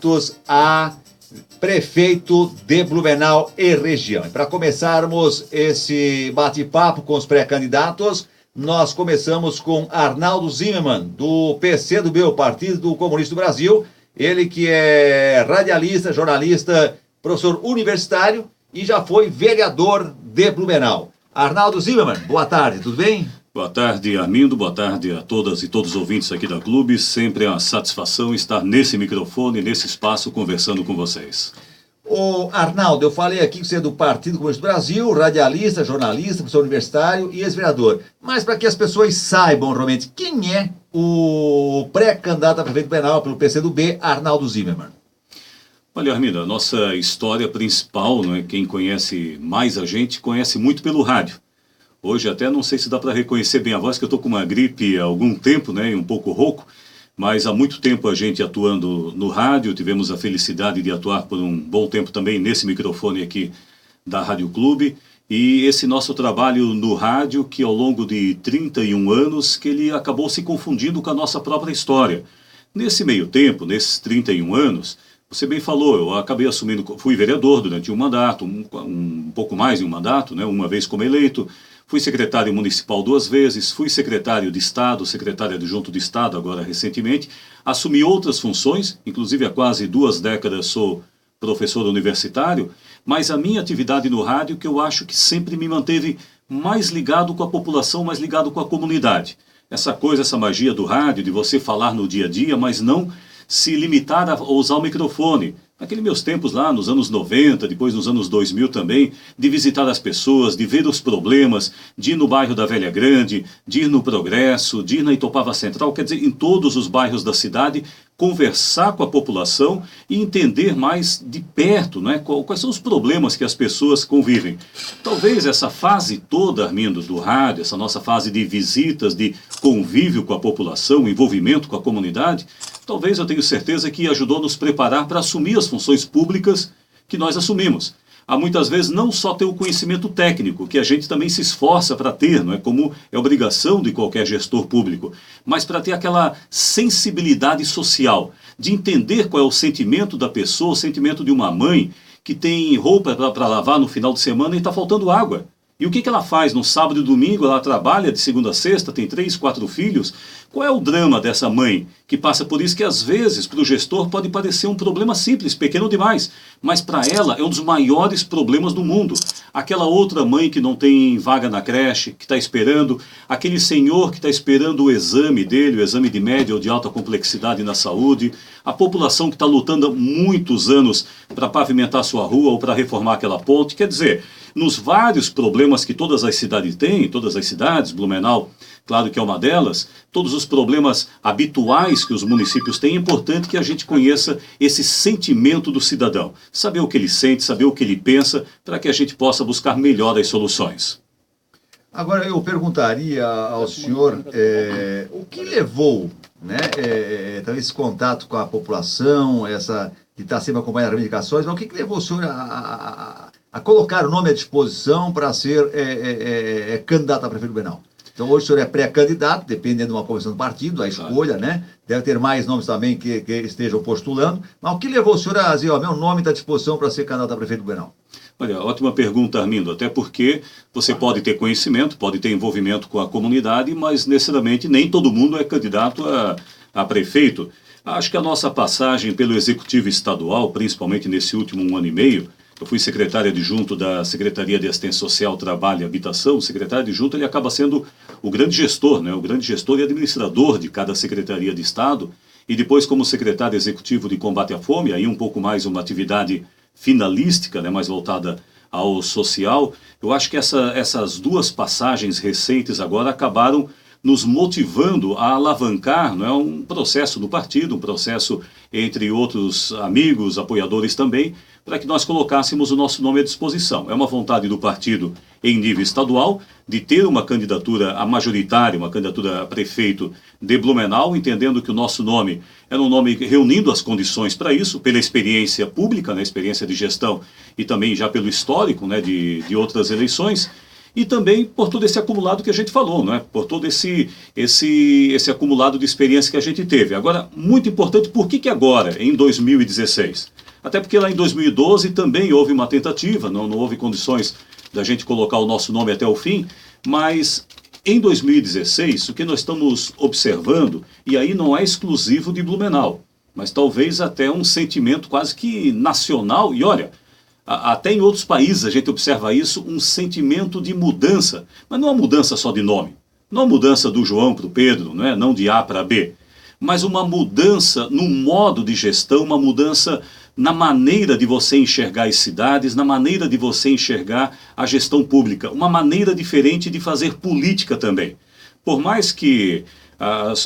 pré-candidatos a prefeito de Blumenau e região. E para começarmos esse bate-papo com os pré-candidatos, nós começamos com Arnaldo Zimmermann, do PCdoB, o Partido Comunista do Brasil. Ele que é radialista, jornalista, professor universitário e já foi vereador de Blumenau. Arnaldo Zimmermann, boa tarde, tudo bem? Boa tarde, Armindo. Boa tarde a todas e todos os ouvintes aqui da Clube. Sempre é uma satisfação estar nesse microfone, nesse espaço, conversando com vocês. Ô Arnaldo, eu falei aqui que você é do Partido Comunista do Brasil, radialista, jornalista, professor universitário e ex-vereador. Mas para que as pessoas saibam realmente quem é o pré-candidato a prefeito de Blumenau pelo PCdoB, Arnaldo Zimmermann. Olha, Armindo, a nossa história principal, não é? Quem conhece mais a gente, conhece muito pelo rádio. Hoje até não sei se dá para reconhecer bem a voz, que eu estou com uma gripe há algum tempo, né, e um pouco rouco, mas há muito tempo a gente atuando no rádio, tivemos a felicidade de atuar por um bom tempo também nesse microfone aqui da Rádio Clube, e esse nosso trabalho no rádio, que ao longo de 31 anos, que ele acabou se confundindo com a nossa própria história. Nesse meio tempo, nesses 31 anos, você bem falou, eu acabei assumindo, fui vereador durante um mandato, um pouco mais de um mandato, né, uma vez como eleito. Fui secretário municipal 2 vezes, fui secretário de Estado, secretário adjunto de Estado agora recentemente, assumi outras funções, inclusive há quase 2 décadas sou professor universitário, mas a minha atividade no rádio que eu acho que sempre me manteve mais ligado com a população, mais ligado com a comunidade. Essa coisa, essa magia do rádio, de você falar no dia a dia, mas não se limitar a usar o microfone. Naqueles meus tempos lá, nos anos 90, depois nos anos 2000 também, de visitar as pessoas, de ver os problemas, de ir no bairro da Velha Grande, de ir no Progresso, de ir na Itopava Central, quer dizer, em todos os bairros da cidade, conversar com a população e entender mais de perto, né, quais são os problemas que as pessoas convivem. Talvez essa fase toda, Armindo, do rádio, essa nossa fase de visitas, de convívio com a população, envolvimento com a comunidade, talvez eu tenho certeza que ajudou a nos preparar para assumir as funções públicas que nós assumimos. Há muitas vezes não só ter o conhecimento técnico, que a gente também se esforça para ter, não é, como é obrigação de qualquer gestor público, mas para ter aquela sensibilidade social, de entender qual é o sentimento da pessoa, o sentimento de uma mãe que tem roupa para lavar no final de semana e está faltando água. E o que ela faz no sábado e domingo? Ela trabalha de segunda a sexta, tem 3, 4 filhos. Qual é o drama dessa mãe que passa por isso que às vezes para o gestor pode parecer um problema simples, pequeno demais, mas para ela é um dos maiores problemas do mundo. Aquela outra mãe que não tem vaga na creche, que está esperando, aquele senhor que está esperando o exame dele, o exame de média ou de alta complexidade na saúde, a população que está lutando há muitos anos para pavimentar sua rua ou para reformar aquela ponte. Quer dizer, nos vários problemas que todas as cidades têm, todas as cidades, Blumenau, claro que é uma delas, todos os problemas habituais que os municípios têm, é importante que a gente conheça esse sentimento do cidadão, saber o que ele sente, saber o que ele pensa, para que a gente possa buscar melhor as soluções. Agora eu perguntaria ao senhor o que levou, né, talvez esse contato com a população, essa de estar sempre acompanhando as reivindicações, mas o que levou o senhor a colocar o nome à disposição para ser candidato a prefeito de Blumenau? Então hoje o senhor é pré-candidato, dependendo de uma convenção do partido, a escolha, né? Deve ter mais nomes também que estejam postulando. Mas o que levou o senhor a dizer, meu nome está à disposição para ser candidato a prefeito de Blumenau? Olha, ótima pergunta, Armindo, até porque você pode ter conhecimento, pode ter envolvimento com a comunidade, mas necessariamente nem todo mundo é candidato a prefeito. Acho que a nossa passagem pelo Executivo Estadual, principalmente nesse último 1 ano e meio, eu fui secretário adjunto da Secretaria de Assistência Social, Trabalho e Habitação. O secretário adjunto ele acaba sendo o grande gestor, né? O grande gestor e administrador de cada Secretaria de Estado. E depois, como secretário executivo de combate à fome, aí um pouco mais uma atividade finalística, né? Mais voltada ao social. Eu acho que essas 2 passagens recentes agora acabaram nos motivando a alavancar, não é, um processo do partido, um processo entre outros amigos, apoiadores também, para que nós colocássemos o nosso nome à disposição. É uma vontade do partido em nível estadual de ter uma candidatura a majoritária, uma candidatura a prefeito de Blumenau, entendendo que o nosso nome era um nome reunindo as condições para isso, pela experiência pública, né, experiência de gestão e também já pelo histórico, né, de outras eleições. e também por todo esse acumulado que a gente falou, não é? Por todo esse acumulado de experiência que a gente teve. Agora, muito importante, por que agora, em 2016? Até porque lá em 2012 também houve uma tentativa, não houve condições da gente colocar o nosso nome até o fim, mas em 2016, o que nós estamos observando, e aí não é exclusivo de Blumenau, mas talvez até um sentimento quase que nacional, e olha, até em outros países a gente observa isso, um sentimento de mudança, mas não uma mudança só de nome, não uma mudança do João para o Pedro, não de A para B, mas uma mudança no modo de gestão, uma mudança na maneira de você enxergar as cidades, na maneira de você enxergar a gestão pública, uma maneira diferente de fazer política também. Por mais que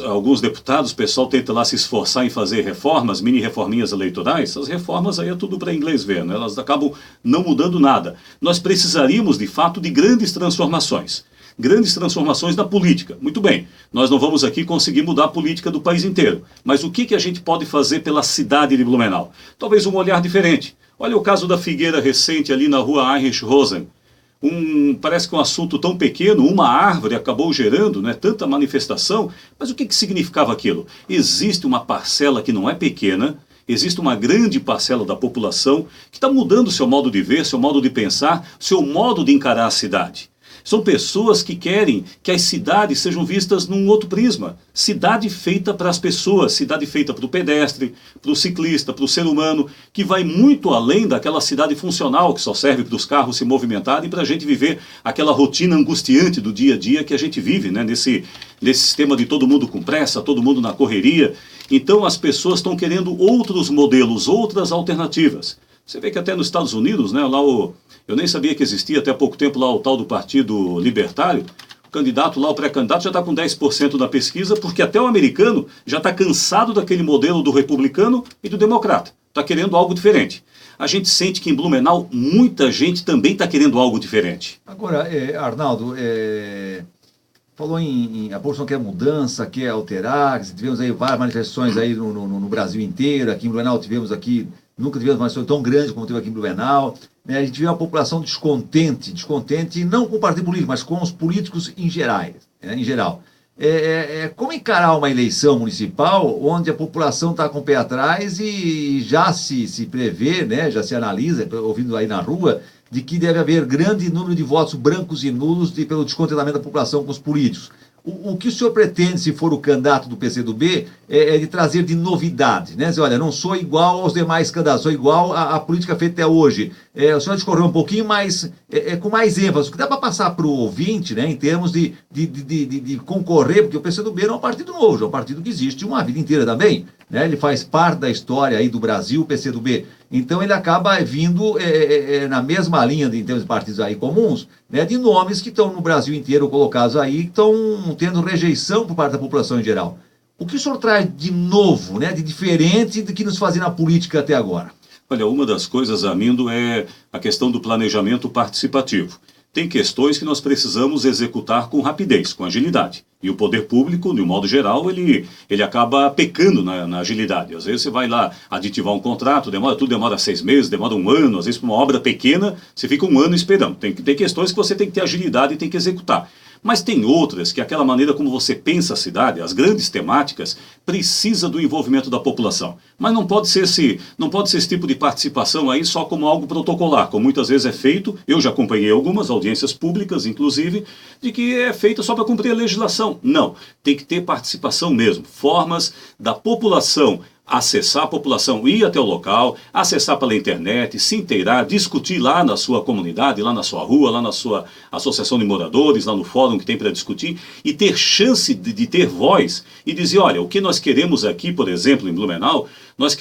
alguns deputados, o pessoal tenta lá se esforçar em fazer reformas, mini reforminhas eleitorais, as reformas aí é tudo para inglês ver, elas acabam não mudando nada. Nós precisaríamos, de fato, de grandes transformações na política. Muito bem, nós não vamos aqui conseguir mudar a política do país inteiro, mas o que a gente pode fazer pela cidade de Blumenau? Talvez um olhar diferente. Olha o caso da figueira recente ali na rua Heinrich Rosen. Parece que um assunto tão pequeno, uma árvore acabou gerando tanta manifestação, mas o que significava aquilo? Existe uma parcela que não é pequena, existe uma grande parcela da população que está mudando seu modo de ver, seu modo de pensar, seu modo de encarar a cidade. São pessoas que querem que as cidades sejam vistas num outro prisma. Cidade feita para as pessoas, cidade feita para o pedestre, para o ciclista, para o ser humano, que vai muito além daquela cidade funcional que só serve para os carros se movimentarem e para a gente viver aquela rotina angustiante do dia a dia que a gente vive, nesse sistema de todo mundo com pressa, todo mundo na correria. Então as pessoas estão querendo outros modelos, outras alternativas. Você vê que até nos Estados Unidos, eu nem sabia que existia até há pouco tempo lá o tal do Partido Libertário, o candidato lá, o pré-candidato já está com 10% da pesquisa, porque até o americano já está cansado daquele modelo do republicano e do democrata. Está querendo algo diferente. A gente sente que em Blumenau muita gente também está querendo algo diferente. Agora, Arnaldo, falou a população quer mudança, quer alterar, tivemos aí várias manifestações aí no Brasil inteiro, aqui em Blumenau nunca tivemos uma manifestação tão grande como teve aqui em Blumenau. A gente vê uma população descontente não com o partido político, mas com os políticos em geral. Como encarar uma eleição municipal onde a população está com o pé atrás e já se prevê, já se analisa, ouvindo aí na rua, de que deve haver grande número de votos brancos e nulos pelo descontentamento da população com os políticos. O que o senhor pretende, se for o candidato do PCdoB, é de trazer de novidade, Dizer, olha, não sou igual aos demais candidatos, sou igual à política feita até hoje. O senhor discorreu um pouquinho, mas com mais ênfase. O que dá para passar para o ouvinte, em termos de concorrer, porque o PCdoB não é um partido novo, é um partido que existe uma vida inteira também. Ele faz parte da história aí do Brasil, o PCdoB. Então ele acaba vindo na mesma linha em termos de partidos aí comuns, de nomes que estão no Brasil inteiro colocados aí, que estão tendo rejeição por parte da população em geral. O que o senhor traz de novo, de diferente do que nos fazia na política até agora? Olha, uma das coisas, Armindo, é a questão do planejamento participativo. Tem questões que nós precisamos executar com rapidez, com agilidade. E o poder público, de um modo geral, ele acaba pecando na agilidade. Às vezes você vai lá aditivar um contrato, tudo demora 6 meses, demora 1 ano. Às vezes para uma obra pequena, você fica 1 ano esperando. Tem questões que você tem que ter agilidade e tem que executar. Mas tem outras que aquela maneira como você pensa a cidade, as grandes temáticas, precisa do envolvimento da população. Mas não pode ser esse tipo de participação aí só como algo protocolar, como muitas vezes é feito. Eu já acompanhei algumas audiências públicas, inclusive, de que é feita só para cumprir a legislação. Não, tem que ter participação mesmo, formas da população acessar a população, ir até o local, acessar pela internet, se inteirar, discutir lá na sua comunidade, lá na sua rua, lá na sua associação de moradores, lá no fórum que tem para discutir, e ter chance de ter voz e dizer, olha, o que nós queremos aqui, por exemplo, em Blumenau, nós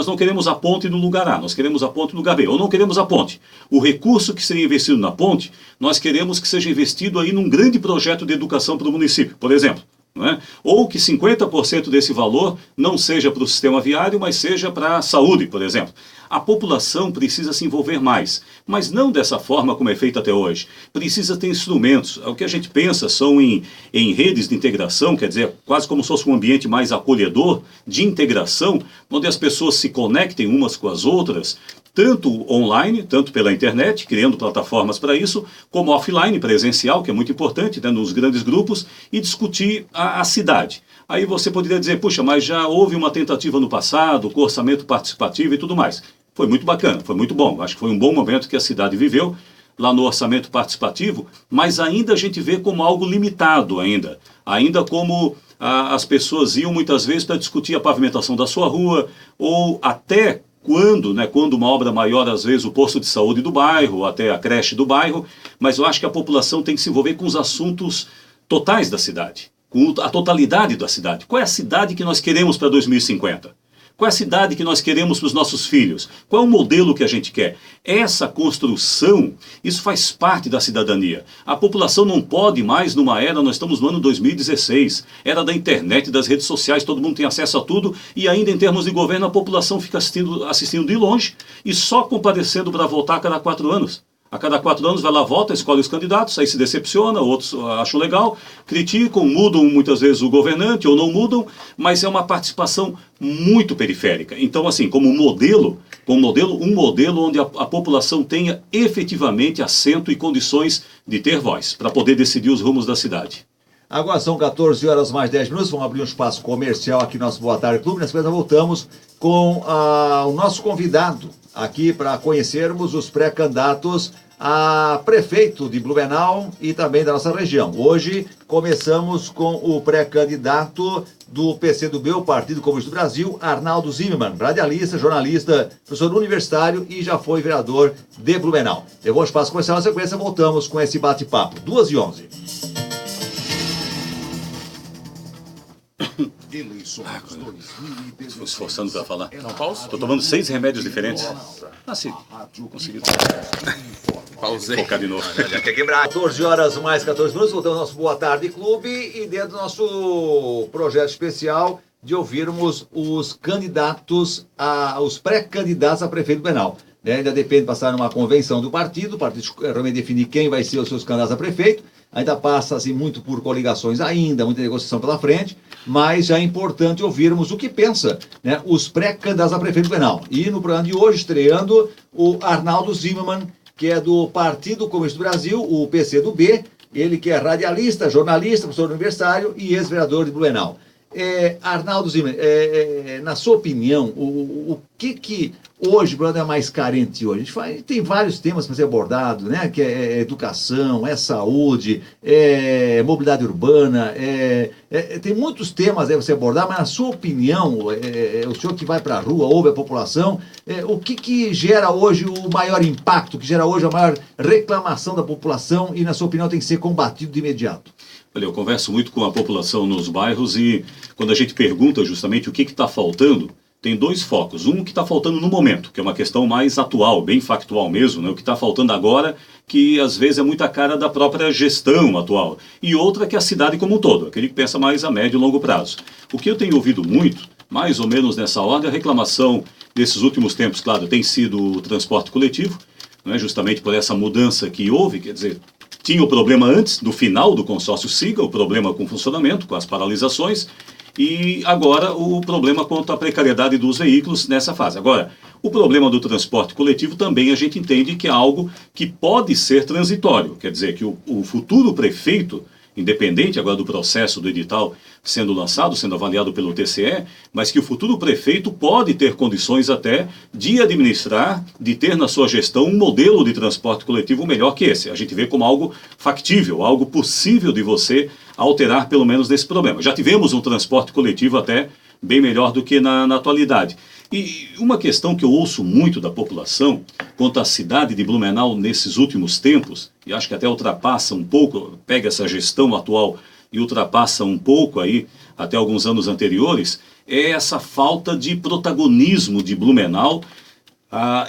não queremos a ponte no lugar A, nós queremos a ponte no lugar B, ou não queremos a ponte. O recurso que seria investido na ponte, nós queremos que seja investido aí num grande projeto de educação para o município, por exemplo. Ou que 50% desse valor não seja para o sistema viário, mas seja para a saúde, por exemplo. A população precisa se envolver mais, mas não dessa forma como é feito até hoje. Precisa ter instrumentos. O que a gente pensa são em redes de integração, quer dizer, quase como se fosse um ambiente mais acolhedor, de integração, onde as pessoas se conectem umas com as outras, tanto online, tanto pela internet, criando plataformas para isso, como offline, presencial, que é muito importante, né, nos grandes grupos, e discutir a cidade. Aí você poderia dizer, puxa, mas já houve uma tentativa no passado, com orçamento participativo e tudo mais. Foi muito bacana, foi muito bom. Acho que foi um bom momento que a cidade viveu lá no orçamento participativo, mas ainda a gente vê como algo limitado ainda como as pessoas iam muitas vezes para discutir a pavimentação da sua rua, ou até quando uma obra maior, às vezes o posto de saúde do bairro, ou até a creche do bairro, mas eu acho que a população tem que se envolver com os assuntos totais da cidade, com a totalidade da cidade. Qual é a cidade que nós queremos para 2050? Qual é a cidade que nós queremos para os nossos filhos? Qual é o modelo que a gente quer? Essa construção, isso faz parte da cidadania. A população não pode mais, numa era, nós estamos no ano 2016, era da internet, das redes sociais, todo mundo tem acesso a tudo, e ainda em termos de governo a população fica assistindo de longe e só comparecendo para votar a cada 4 anos. A cada 4 anos vai lá, vota, escolhe os candidatos, aí se decepciona, outros acham legal, criticam, mudam muitas vezes o governante ou não mudam, mas é uma participação muito periférica. Então, assim, um modelo onde a população tenha efetivamente assento e condições de ter voz, para poder decidir os rumos da cidade. Agora são 14 horas mais 10 minutos, vamos abrir um espaço comercial aqui no nosso Boa Tarde Clube. Na sequência voltamos com o nosso convidado aqui para conhecermos os pré-candidatos a prefeito de Blumenau e também da nossa região. Hoje começamos com o pré-candidato do PCdoB, o Partido Comunista do Brasil, Arnaldo Zimmermann, radialista, jornalista, professor universitário e já foi vereador de Blumenau. Eu vou ao espaço comercial, na sequência voltamos com esse bate-papo. 2h11. Estou esforçando para falar. Não, pausa. Estou tomando 6 remédios diferentes. Sim. Consegui. Pausei. Focar de novo. Já quer quebrar. 14 horas mais 14 minutos, voltamos ao nosso Boa Tarde Clube e dentro do nosso projeto especial de ouvirmos os candidatos, os pré-candidatos a prefeito de Blumenau. Ainda depende de passar numa convenção do partido, o partido realmente definir quem vai ser os seus candidatos a prefeito. Ainda passa assim, muito por coligações ainda, muita negociação pela frente, mas já é importante ouvirmos o que pensa, né, os pré-candidatos a prefeito de Blumenau. E no programa de hoje, estreando o Arnaldo Zimmermann, que é do Partido Comunista do Brasil, o PCdoB, ele que é radialista, jornalista, professor universitário e ex-vereador de Blumenau. Arnaldo Zimmermann, na sua opinião, o que hoje o Blumenau é mais carente hoje? A gente tem vários temas para ser abordados, né? Que é educação, é saúde, é mobilidade urbana, tem muitos temas aí para ser abordar, mas na sua opinião, o senhor que vai para a rua, ouve a população, o que gera hoje o maior impacto, que gera hoje a maior reclamação da população e, na sua opinião, tem que ser combatido de imediato? Olha, eu converso muito com a população nos bairros e quando a gente pergunta justamente o que está faltando, tem 2 focos. Um que está faltando no momento, que é uma questão mais atual, bem factual mesmo, né? O que está faltando agora, que às vezes é muita cara da própria gestão atual. E outra que é a cidade como um todo, aquele que pensa mais a médio e longo prazo. O que eu tenho ouvido muito, mais ou menos nessa ordem, a reclamação desses últimos tempos, claro, tem sido o transporte coletivo, né? Justamente por essa mudança que houve, quer dizer, tinha o problema antes, no final do consórcio SIGA, o problema com o funcionamento, com as paralisações, e agora o problema quanto à precariedade dos veículos nessa fase. Agora, o problema do transporte coletivo também a gente entende que é algo que pode ser transitório, quer dizer que o futuro prefeito, independente agora do processo do edital sendo lançado, sendo avaliado pelo TCE, mas que o futuro prefeito pode ter condições até de administrar, de ter na sua gestão um modelo de transporte coletivo melhor que esse. A gente vê como algo factível, algo possível de você alterar pelo menos nesse problema. Já tivemos um transporte coletivo até bem melhor do que na atualidade. E uma questão que eu ouço muito da população quanto à cidade de Blumenau nesses últimos tempos, e acho que até ultrapassa um pouco, pega essa gestão atual e ultrapassa um pouco aí, até alguns anos anteriores, é essa falta de protagonismo de Blumenau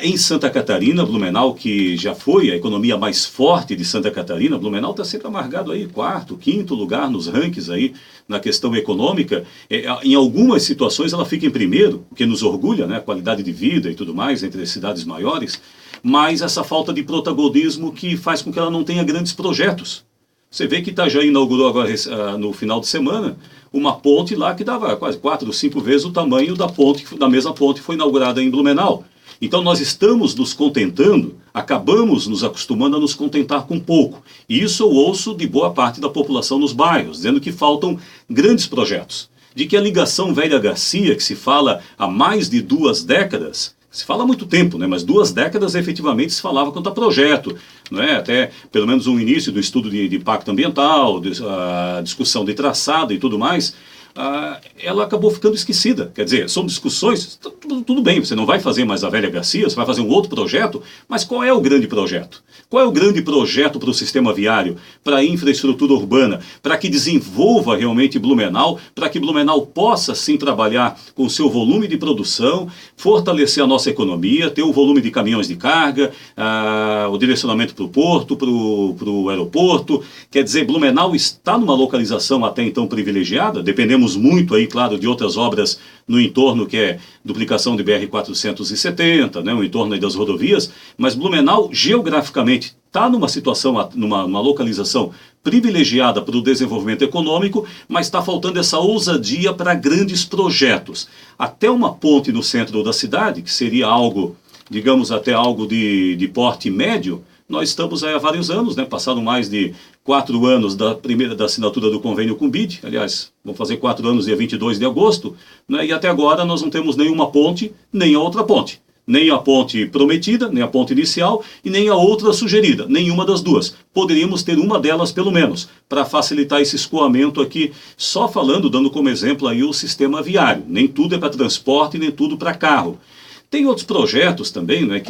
em Santa Catarina. Blumenau, que já foi a economia mais forte de Santa Catarina, Blumenau está sempre amargado aí, 4º, 5º lugar nos rankings aí, na questão econômica. Em algumas situações ela fica em primeiro, o que nos orgulha, né, a qualidade de vida e tudo mais, entre as cidades maiores, mas essa falta de protagonismo que faz com que ela não tenha grandes projetos. Você vê que Itajaí inaugurou agora, no final de semana, uma ponte lá que dava quase 4 ou 5 vezes o tamanho da mesma ponte que foi inaugurada em Blumenau. Então nós estamos nos contentando, acabamos nos acostumando a nos contentar com pouco. E isso eu ouço de boa parte da população nos bairros, dizendo que faltam grandes projetos. De que a ligação Velha-Garcia, que se fala há mais de 2 décadas, se fala há muito tempo, né? Mas 2 décadas efetivamente se falava quanto a projeto, não é? Até pelo menos um início do estudo de impacto ambiental, a discussão de traçado e tudo mais, ela acabou ficando esquecida. Quer dizer, são discussões, tudo bem, você não vai fazer mais a Velha-Garcia, você vai fazer um outro projeto, mas qual é o grande projeto? Qual é o grande projeto para o sistema viário, para a infraestrutura urbana, para que desenvolva realmente Blumenau, para que Blumenau possa sim trabalhar com o seu volume de produção, fortalecer a nossa economia, ter um volume de caminhões de carga, o direcionamento para o porto, para o aeroporto. Quer dizer, Blumenau está numa localização até então privilegiada, dependemos muito aí, claro, de outras obras no entorno, que é duplicação de BR-470, né, o entorno aí das rodovias, mas Blumenau, geograficamente, está numa situação, numa localização privilegiada para o desenvolvimento econômico, mas está faltando essa ousadia para grandes projetos. Até uma ponte no centro da cidade, que seria algo, digamos, até algo de porte médio, nós estamos aí há vários anos, né? Passaram mais de 4 anos da assinatura do convênio com o BID, aliás, vão fazer 4 anos dia 22 de agosto, né? E até agora nós não temos nenhuma ponte, nem a outra ponte. Nem a ponte prometida, nem a ponte inicial e nem a outra sugerida, nenhuma das duas. Poderíamos ter uma delas pelo menos, para facilitar esse escoamento aqui, só falando, dando como exemplo aí o sistema viário. Nem tudo é para transporte, nem tudo para carro. Tem outros projetos também, né,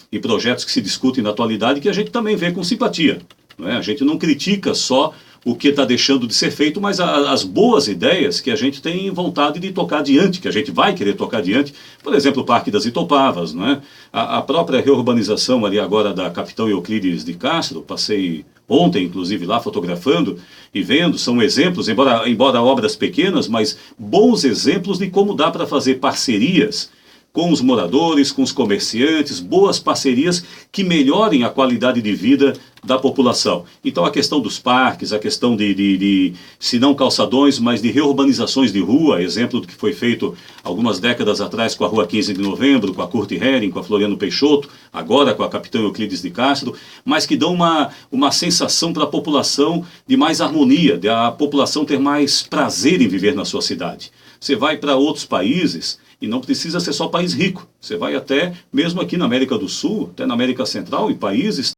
e projetos que se discutem na atualidade, que a gente também vê com simpatia. Não é? A gente não critica só o que está deixando de ser feito, mas as boas ideias que a gente tem vontade de tocar adiante, que a gente vai querer tocar adiante. Por exemplo, o Parque das Itopavas, não é? A própria reurbanização ali agora da Capitão Euclides de Castro, passei ontem, inclusive, lá fotografando e vendo, são exemplos, embora obras pequenas, mas bons exemplos de como dá para fazer parcerias com os moradores, com os comerciantes, boas parcerias que melhorem a qualidade de vida da população. Então a questão dos parques, a questão se não calçadões, mas de reurbanizações de rua, exemplo do que foi feito algumas décadas atrás com a Rua 15 de Novembro, com a Kurt Hering, com a Floriano Peixoto, agora com a Capitão Euclides de Castro, mas que dão uma sensação para a população de mais harmonia, de a população ter mais prazer em viver na sua cidade. Você vai para outros países, e não precisa ser só país rico. Você vai até, mesmo aqui na América do Sul, até na América Central, em países